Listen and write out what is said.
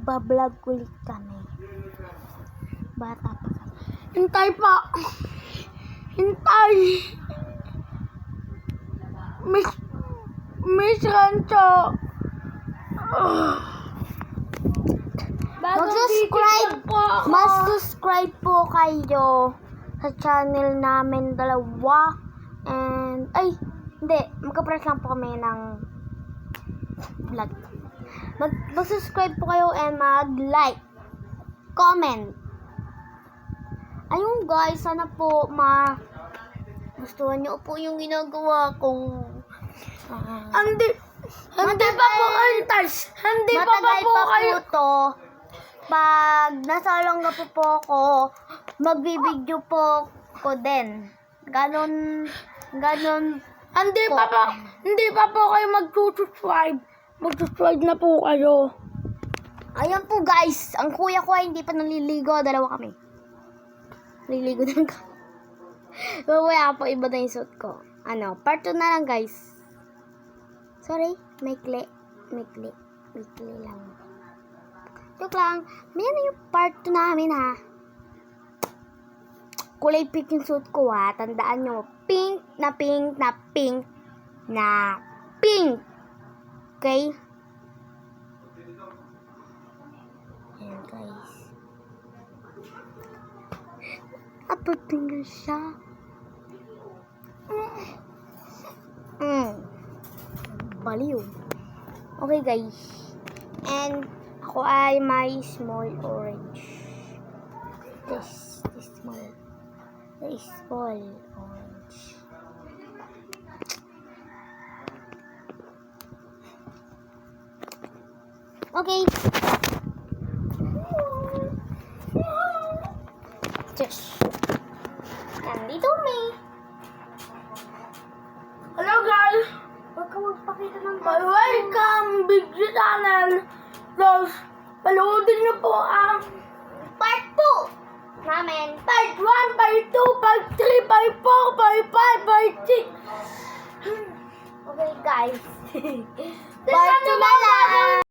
magbablog ulit kami. Bata pa kami. Hintay pa. Hintay. Miss Rancho. Mag-subscribe po kayo sa channel namin dalawa. And, hindi. Magka-press lang po kami ng vlog. Mag-subscribe po kayo and mag-like. Comment. Ayun guys, sana po gustuhan nyo po yung ginagawa ko. Hindi pa po kayo. Hindi pa po kayo. To. Pag nasa Olonga po ako, magbibideo po ko din. Ganon. Hindi pa po kayo mag-subscribe. Mag-subscribe na po kayo. Ayan po guys, ang kuya ko ay hindi pa naliligo. Dalawa kami. Naliligo na lang kami. Mamaya po iba na yung suit ko. Part 2 na lang guys. Sorry, maikli lang. Joke lang. May yung part 2 namin ha. Kulay pink yung suit ko ha. Tandaan nyo, pink na pink na pink na pink. Okay? Ayan guys. Upper finger siya. Baliw. Okay guys. And ako ay may small orange. This small orange. Okay. Cheers. Nandito me. Hello guys. Huwag ka magpakita ng welcome video channel. Plus, panoodin niyo po ang part 2 namin. Part 1, part 2, part 3, part 4, part 5, part 6. Okay guys. Part 2 na lang.